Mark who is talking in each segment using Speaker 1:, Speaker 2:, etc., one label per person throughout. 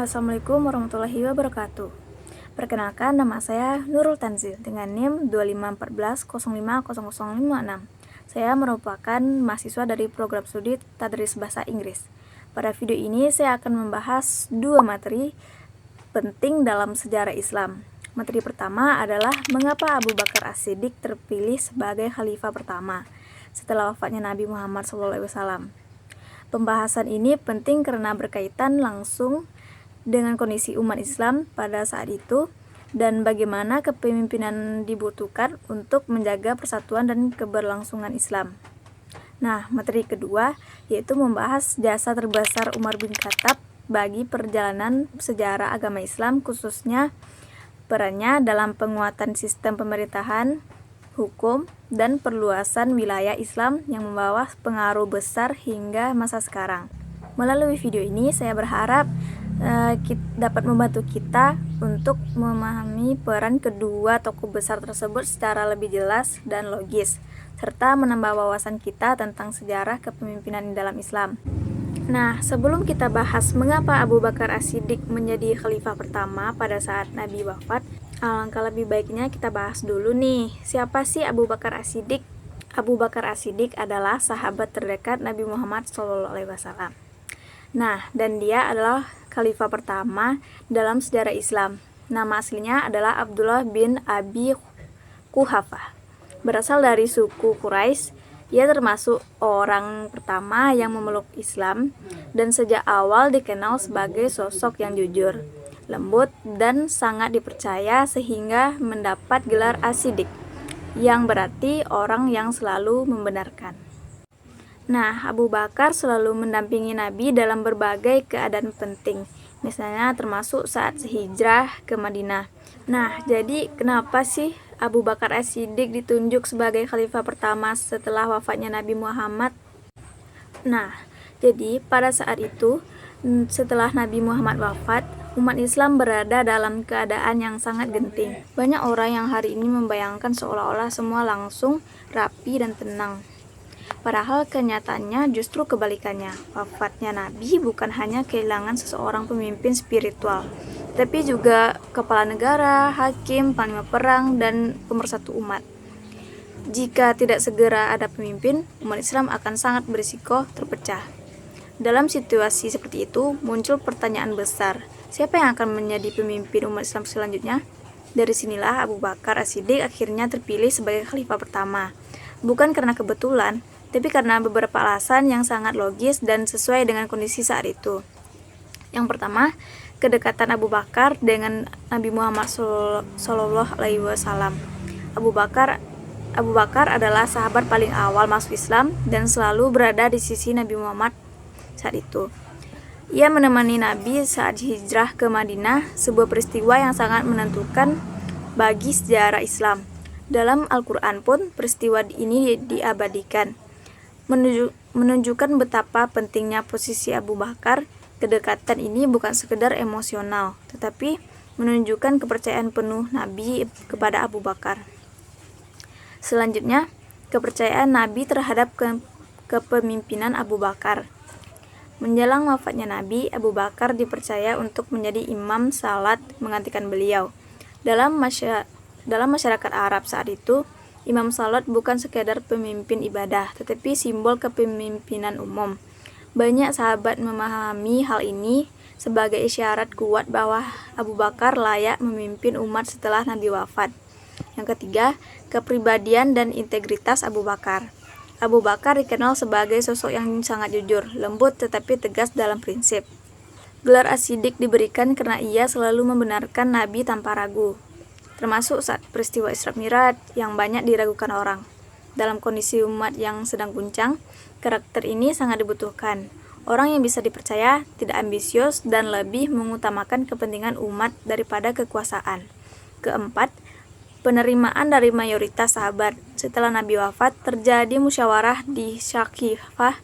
Speaker 1: Assalamualaikum warahmatullahi wabarakatuh. Perkenalkan, nama saya Nurul Tanzil dengan NIM 2514050056. Saya merupakan mahasiswa dari program studi Tadris Bahasa Inggris. Pada video ini saya akan membahas dua materi penting dalam sejarah Islam. Materi pertama adalah mengapa Abu Bakar As-Siddiq terpilih sebagai khalifah pertama setelah wafatnya Nabi Muhammad SAW. Pembahasan ini penting karena berkaitan langsung dengan kondisi umat Islam pada saat itu dan bagaimana kepemimpinan dibutuhkan untuk menjaga persatuan dan keberlangsungan Islam. Nah, materi kedua yaitu membahas jasa terbesar Umar bin Khattab bagi perjalanan sejarah agama Islam, khususnya perannya dalam penguatan sistem pemerintahan, hukum, dan perluasan wilayah Islam yang membawa pengaruh besar hingga masa sekarang. Melalui video ini saya berharap dapat membantu kita untuk memahami peran kedua tokoh besar tersebut secara lebih jelas dan logis, serta menambah wawasan kita tentang sejarah kepemimpinan dalam Islam. Nah, sebelum kita bahas mengapa Abu Bakar As-Siddiq menjadi khalifah pertama pada saat Nabi wafat, alangkah lebih baiknya kita bahas dulu nih, siapa sih Abu Bakar As-Siddiq? Abu Bakar As-Siddiq adalah sahabat terdekat Nabi Muhammad SAW. Nah, dan dia adalah khalifah pertama dalam sejarah Islam. Nama aslinya adalah Abdullah bin Abi Quhafah. Berasal dari suku Quraisy, ia termasuk orang pertama yang memeluk Islam dan sejak awal dikenal sebagai sosok yang jujur, lembut, dan sangat dipercaya sehingga mendapat gelar As-Siddiq, yang berarti orang yang selalu membenarkan. Nah, Abu Bakar selalu mendampingi Nabi dalam berbagai keadaan penting, misalnya termasuk saat hijrah ke Madinah. Nah, jadi kenapa sih Abu Bakar As-Siddiq ditunjuk sebagai khalifah pertama setelah wafatnya Nabi Muhammad? Nah, jadi pada saat itu, setelah Nabi Muhammad wafat, umat Islam berada dalam keadaan yang sangat genting. Banyak orang yang hari ini membayangkan seolah-olah semua langsung, rapi, dan tenang. Padahal kenyataannya justru kebalikannya. Wafatnya Nabi bukan hanya kehilangan seseorang pemimpin spiritual, tapi juga kepala negara, hakim, panglima perang, dan pemersatu umat. Jika tidak segera ada pemimpin, umat Islam akan sangat berisiko terpecah. Dalam situasi seperti itu, muncul pertanyaan besar, siapa yang akan menjadi pemimpin umat Islam selanjutnya? Dari sinilah Abu Bakar As-Siddiq akhirnya terpilih sebagai khalifah pertama. Bukan karena kebetulan, tapi karena beberapa alasan yang sangat logis dan sesuai dengan kondisi saat itu. Yang pertama, kedekatan Abu Bakar dengan Nabi Muhammad SAW. Abu Bakar adalah sahabat paling awal masuk Islam dan selalu berada di sisi Nabi Muhammad saat itu. Ia menemani Nabi saat hijrah ke Madinah, sebuah peristiwa yang sangat menentukan bagi sejarah Islam. Dalam Al-Quran pun peristiwa ini diabadikan, menunjukkan betapa pentingnya posisi Abu Bakar. Kedekatan ini bukan sekedar emosional, tetapi menunjukkan kepercayaan penuh Nabi kepada Abu Bakar. Selanjutnya, kepercayaan Nabi terhadap kepemimpinan Abu Bakar. Menjelang wafatnya Nabi, Abu Bakar dipercaya untuk menjadi imam salat menggantikan beliau. Dalam masyarakat Arab saat itu, imam salat bukan sekadar pemimpin ibadah, tetapi simbol kepemimpinan umum. Banyak sahabat memahami hal ini sebagai isyarat kuat bahwa Abu Bakar layak memimpin umat setelah Nabi wafat. Yang ketiga, kepribadian dan integritas Abu Bakar. Abu Bakar dikenal sebagai sosok yang sangat jujur, lembut tetapi tegas dalam prinsip. Gelar As-Siddiq diberikan karena ia selalu membenarkan Nabi tanpa ragu, termasuk saat peristiwa Isra Mi'raj yang banyak diragukan orang. Dalam kondisi umat yang sedang guncang, karakter ini sangat dibutuhkan. Orang yang bisa dipercaya, tidak ambisius, dan lebih mengutamakan kepentingan umat daripada kekuasaan. Keempat, penerimaan dari mayoritas sahabat. Setelah Nabi wafat, terjadi musyawarah di Syaqifah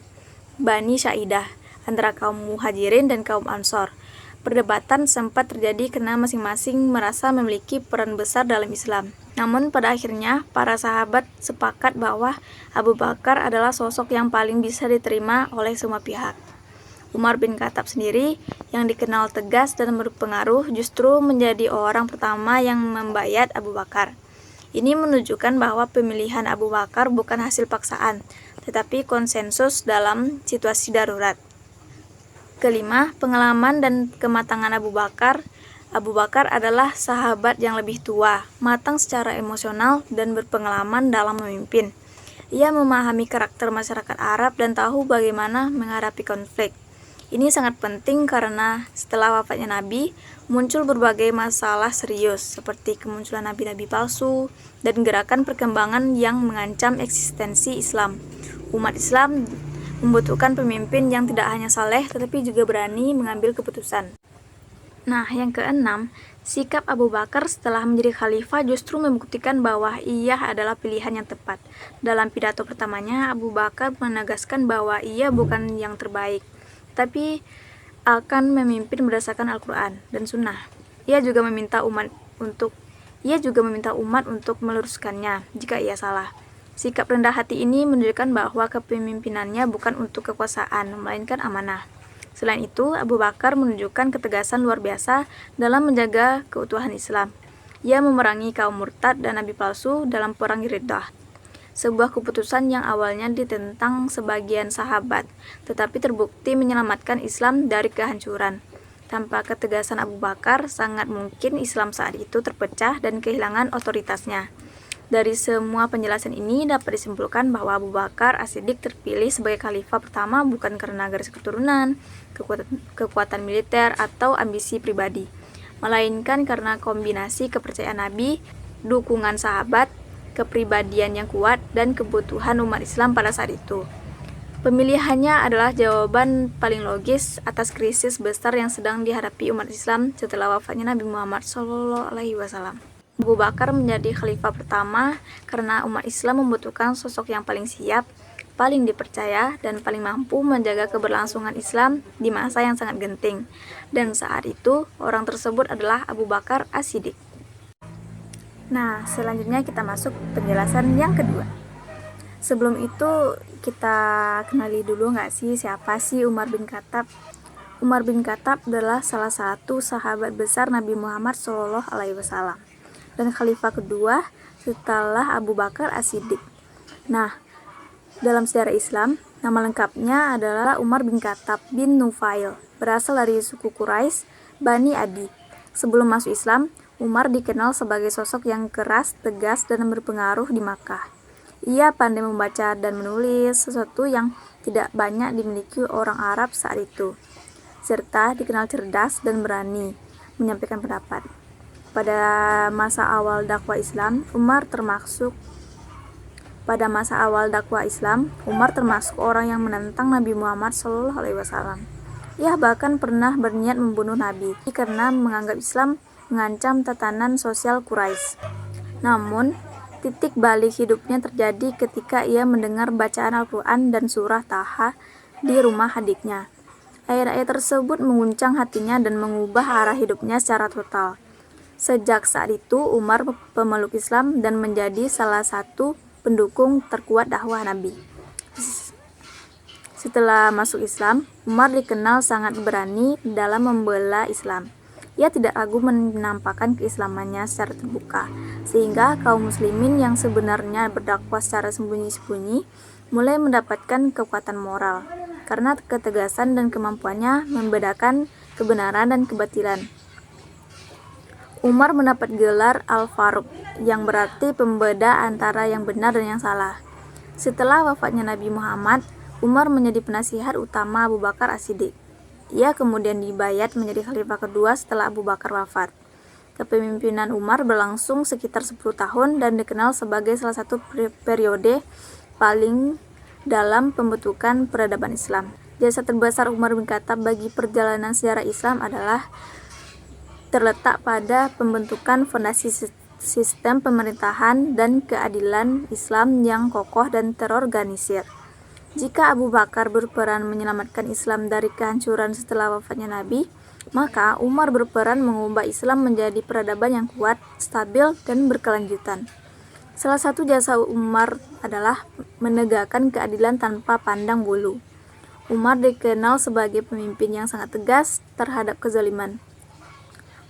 Speaker 1: Bani Saidah antara kaum Muhajirin dan kaum Ansor. Perdebatan sempat terjadi karena masing-masing merasa memiliki peran besar dalam Islam. Namun pada akhirnya para sahabat sepakat bahwa Abu Bakar adalah sosok yang paling bisa diterima oleh semua pihak. Umar bin Khattab sendiri yang dikenal tegas dan berpengaruh justru menjadi orang pertama yang membayat Abu Bakar. Ini menunjukkan bahwa pemilihan Abu Bakar bukan hasil paksaan, tetapi konsensus dalam situasi darurat. Kelima, pengalaman dan kematangan Abu Bakar. Abu Bakar adalah sahabat yang lebih tua, matang secara emosional, dan berpengalaman dalam memimpin. Ia memahami karakter masyarakat Arab dan tahu bagaimana menghadapi konflik. Ini sangat penting karena setelah wafatnya Nabi, muncul berbagai masalah serius seperti kemunculan nabi-nabi palsu dan gerakan perkembangan yang mengancam eksistensi Islam. Umat Islam membutuhkan pemimpin yang tidak hanya saleh tetapi juga berani mengambil keputusan. Nah, yang keenam, sikap Abu Bakar setelah menjadi khalifah justru membuktikan bahwa ia adalah pilihan yang tepat. Dalam pidato pertamanya, Abu Bakar menegaskan bahwa ia bukan yang terbaik, tapi akan memimpin berdasarkan Al-Quran dan Sunnah. Ia juga meminta umat untuk meluruskannya jika ia salah. Sikap rendah hati ini menunjukkan bahwa kepemimpinannya bukan untuk kekuasaan, melainkan amanah. Selain itu, Abu Bakar menunjukkan ketegasan luar biasa dalam menjaga keutuhan Islam. Ia memerangi kaum murtad dan nabi palsu dalam perang Riddah, sebuah keputusan yang awalnya ditentang sebagian sahabat, tetapi terbukti menyelamatkan Islam dari kehancuran. Tanpa ketegasan Abu Bakar, sangat mungkin Islam saat itu terpecah dan kehilangan otoritasnya. Dari semua penjelasan ini dapat disimpulkan bahwa Abu Bakar As-Siddiq terpilih sebagai khalifah pertama bukan karena garis keturunan, kekuatan militer, atau ambisi pribadi, melainkan karena kombinasi kepercayaan Nabi, dukungan sahabat, kepribadian yang kuat, dan kebutuhan umat Islam pada saat itu. Pemilihannya adalah jawaban paling logis atas krisis besar yang sedang dihadapi umat Islam setelah wafatnya Nabi Muhammad SAW. Abu Bakar menjadi khalifah pertama karena umat Islam membutuhkan sosok yang paling siap, paling dipercaya, dan paling mampu menjaga keberlangsungan Islam di masa yang sangat genting. Dan saat itu, orang tersebut adalah Abu Bakar As-Siddiq. Nah, selanjutnya kita masuk penjelasan yang kedua. Sebelum itu, kita kenali dulu nggak sih siapa sih Umar bin Khattab? Umar bin Khattab adalah salah satu sahabat besar Nabi Muhammad SAW dan khalifah kedua setelah Abu Bakar As-Siddiq. Nah, dalam sejarah Islam, nama lengkapnya adalah Umar bin Khattab bin Nufail, berasal dari suku Quraisy, Bani Adi. Sebelum masuk Islam, Umar dikenal sebagai sosok yang keras, tegas, dan berpengaruh di Makkah. Ia pandai membaca dan menulis, sesuatu yang tidak banyak dimiliki orang Arab saat itu, serta dikenal cerdas dan berani menyampaikan pendapat. Pada masa awal dakwah Islam, Umar termasuk orang yang menentang Nabi Muhammad SAW. Ia bahkan pernah berniat membunuh Nabi karena menganggap Islam mengancam tatanan sosial Quraisy. Namun, titik balik hidupnya terjadi ketika ia mendengar bacaan Al-Quran dan surah Taha di rumah adiknya. Ayat-ayat tersebut mengguncang hatinya dan mengubah arah hidupnya secara total. Sejak saat itu, Umar pemeluk Islam dan menjadi salah satu pendukung terkuat dakwah Nabi. Setelah masuk Islam, Umar dikenal sangat berani dalam membela Islam. Ia tidak ragu menampakkan keislamannya secara terbuka, sehingga kaum muslimin yang sebenarnya berdakwah secara sembunyi-sembunyi mulai mendapatkan kekuatan moral, karena ketegasan dan kemampuannya membedakan kebenaran dan kebatilan. Umar mendapat gelar Al-Faruq, yang berarti pembeda antara yang benar dan yang salah. Setelah wafatnya Nabi Muhammad, Umar menjadi penasihat utama Abu Bakar As-Siddiq. Ia kemudian dibayat menjadi khalifah kedua setelah Abu Bakar wafat. Kepemimpinan Umar berlangsung sekitar 10 tahun dan dikenal sebagai salah satu periode paling dalam pembentukan peradaban Islam. Jasa terbesar Umar bin Khattab bagi perjalanan sejarah Islam adalah terletak pada pembentukan fondasi sistem pemerintahan dan keadilan Islam yang kokoh dan terorganisir. Jika Abu Bakar berperan menyelamatkan Islam dari kehancuran setelah wafatnya Nabi, maka Umar berperan mengubah Islam menjadi peradaban yang kuat, stabil, dan berkelanjutan. Salah satu jasa Umar adalah menegakkan keadilan tanpa pandang bulu. Umar dikenal sebagai pemimpin yang sangat tegas terhadap kezaliman.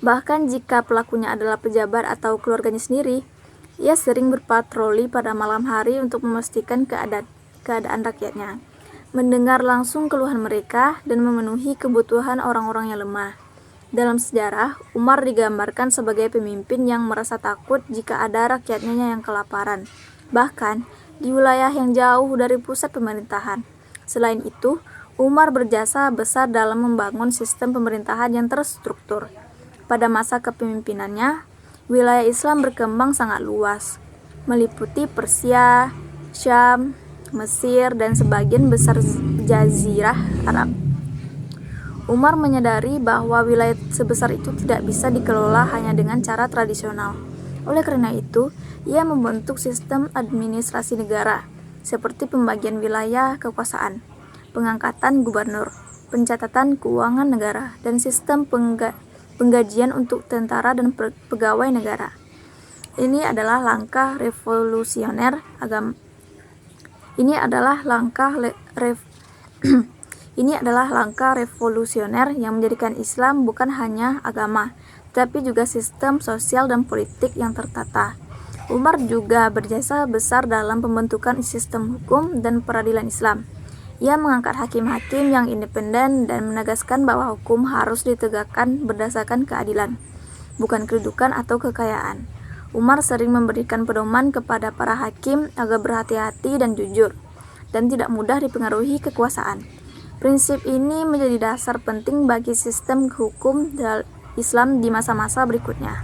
Speaker 1: Bahkan jika pelakunya adalah pejabat atau keluarganya sendiri, ia sering berpatroli pada malam hari untuk memastikan keadaan rakyatnya, mendengar langsung keluhan mereka, dan memenuhi kebutuhan orang-orang yang lemah. Dalam sejarah, Umar digambarkan sebagai pemimpin yang merasa takut jika ada rakyatnya yang kelaparan, bahkan di wilayah yang jauh dari pusat pemerintahan. Selain itu, Umar berjasa besar dalam membangun sistem pemerintahan yang terstruktur. Pada masa kepemimpinannya, wilayah Islam berkembang sangat luas, meliputi Persia, Syam, Mesir, dan sebagian besar Jazirah Arab. Umar menyadari bahwa wilayah sebesar itu tidak bisa dikelola hanya dengan cara tradisional. Oleh karena itu, ia membentuk sistem administrasi negara, seperti pembagian wilayah kekuasaan, pengangkatan gubernur, pencatatan keuangan negara, dan sistem penggajian untuk tentara dan pegawai negara. Ini adalah langkah revolusioner yang menjadikan Islam bukan hanya agama, tetapi juga sistem sosial dan politik yang tertata. Umar juga berjasa besar dalam pembentukan sistem hukum dan peradilan Islam. Ia mengangkat hakim-hakim yang independen dan menegaskan bahwa hukum harus ditegakkan berdasarkan keadilan, bukan kedudukan atau kekayaan. Umar sering memberikan pedoman kepada para hakim agar berhati-hati dan jujur, dan tidak mudah dipengaruhi kekuasaan. Prinsip ini menjadi dasar penting bagi sistem hukum Islam di masa-masa berikutnya.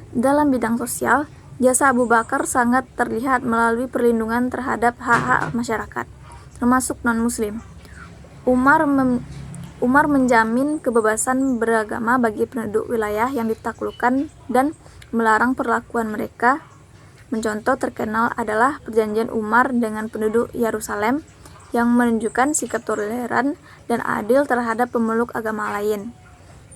Speaker 1: Dalam bidang sosial, jasa Abu Bakar sangat terlihat melalui perlindungan terhadap hak-hak masyarakat, termasuk non-muslim. Umar menjamin kebebasan beragama bagi penduduk wilayah yang ditaklukkan dan melarang perlakuan mereka. Mencontoh terkenal adalah perjanjian Umar dengan penduduk Yerusalem yang menunjukkan sikap toleran dan adil terhadap pemeluk agama lain.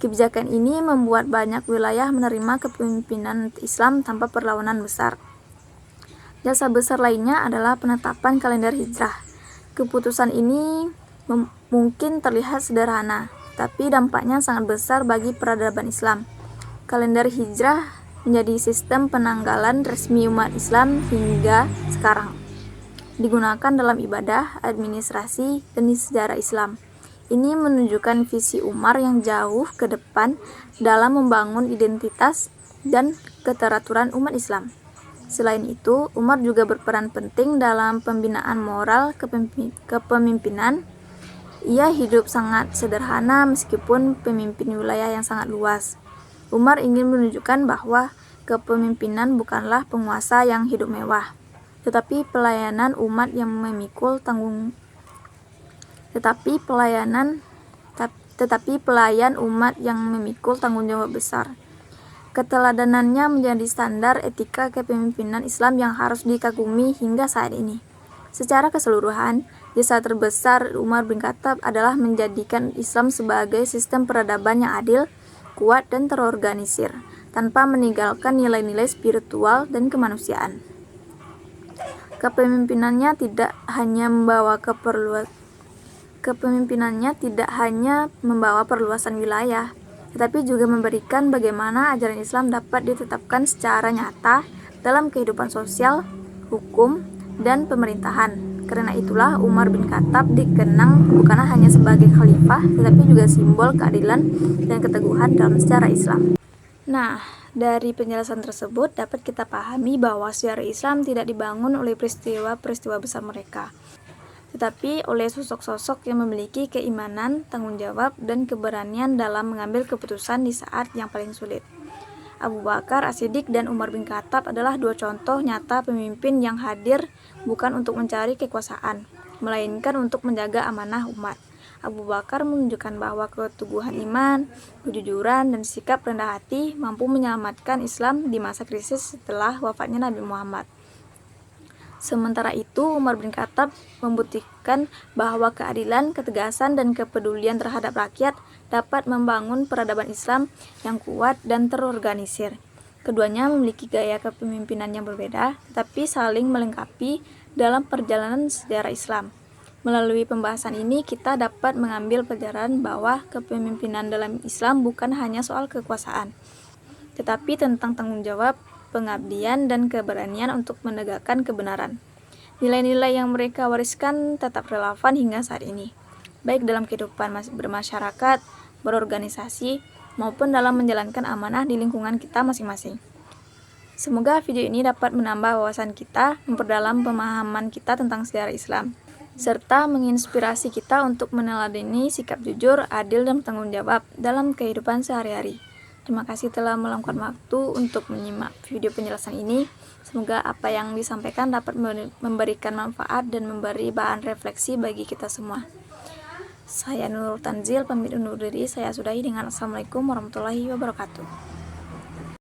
Speaker 1: Kebijakan ini membuat banyak wilayah menerima kepemimpinan Islam tanpa perlawanan besar. Jasa besar lainnya adalah penetapan kalender hijrah. Keputusan ini mungkin terlihat sederhana, tapi dampaknya sangat besar bagi peradaban Islam. Kalender hijrah menjadi sistem penanggalan resmi umat Islam hingga sekarang, digunakan dalam ibadah, administrasi, dan di sejarah Islam. Ini menunjukkan visi Umar yang jauh ke depan dalam membangun identitas dan keteraturan umat Islam. Selain itu, Umar juga berperan penting dalam pembinaan moral kepemimpinan. Ia hidup sangat sederhana meskipun pemimpin wilayah yang sangat luas. Umar ingin menunjukkan bahwa kepemimpinan bukanlah penguasa yang hidup mewah, tetapi pelayan umat yang memikul tanggung jawab besar. Keteladanannya menjadi standar etika kepemimpinan Islam yang harus dikagumi hingga saat ini. Secara keseluruhan, jasa terbesar Umar bin Khattab adalah menjadikan Islam sebagai sistem peradaban yang adil, kuat, dan terorganisir, tanpa meninggalkan nilai-nilai spiritual dan kemanusiaan. Kepemimpinannya tidak hanya membawa perluasan wilayah, tetapi juga memberikan bagaimana ajaran Islam dapat ditetapkan secara nyata dalam kehidupan sosial, hukum, dan pemerintahan. Karena itulah Umar bin Khattab dikenang bukan hanya sebagai khalifah, tetapi juga simbol keadilan dan keteguhan dalam sejarah Islam. Nah, dari penjelasan tersebut dapat kita pahami bahwa sejarah Islam tidak dibangun oleh peristiwa-peristiwa besar mereka, tetapi oleh sosok-sosok yang memiliki keimanan, tanggung jawab, dan keberanian dalam mengambil keputusan di saat yang paling sulit. Abu Bakar As-Siddiq dan Umar bin Khattab adalah dua contoh nyata pemimpin yang hadir bukan untuk mencari kekuasaan, melainkan untuk menjaga amanah umat. Abu Bakar menunjukkan bahwa keteguhan iman, kejujuran, dan sikap rendah hati mampu menyelamatkan Islam di masa krisis setelah wafatnya Nabi Muhammad. Sementara itu, Umar bin Khattab membuktikan bahwa keadilan, ketegasan, dan kepedulian terhadap rakyat dapat membangun peradaban Islam yang kuat dan terorganisir. Keduanya memiliki gaya kepemimpinan yang berbeda, tetapi saling melengkapi dalam perjalanan sejarah Islam. Melalui pembahasan ini, kita dapat mengambil pelajaran bahwa kepemimpinan dalam Islam bukan hanya soal kekuasaan, tetapi tentang tanggung jawab, pengabdian, dan keberanian untuk menegakkan kebenaran. Nilai-nilai yang mereka wariskan tetap relevan hingga saat ini, baik dalam kehidupan bermasyarakat, berorganisasi, maupun dalam menjalankan amanah di lingkungan kita masing-masing. Semoga video ini dapat menambah wawasan kita, memperdalam pemahaman kita tentang sejarah Islam, serta menginspirasi kita untuk meneladani sikap jujur, adil, dan bertanggung jawab dalam kehidupan sehari-hari. Terima kasih telah meluangkan waktu untuk menyimak video penjelasan ini. Semoga apa yang disampaikan dapat memberikan manfaat dan memberi bahan refleksi bagi kita semua. Saya Nurul Tanzil, pamit undur diri. Saya sudahi dengan Assalamualaikum warahmatullahi wabarakatuh.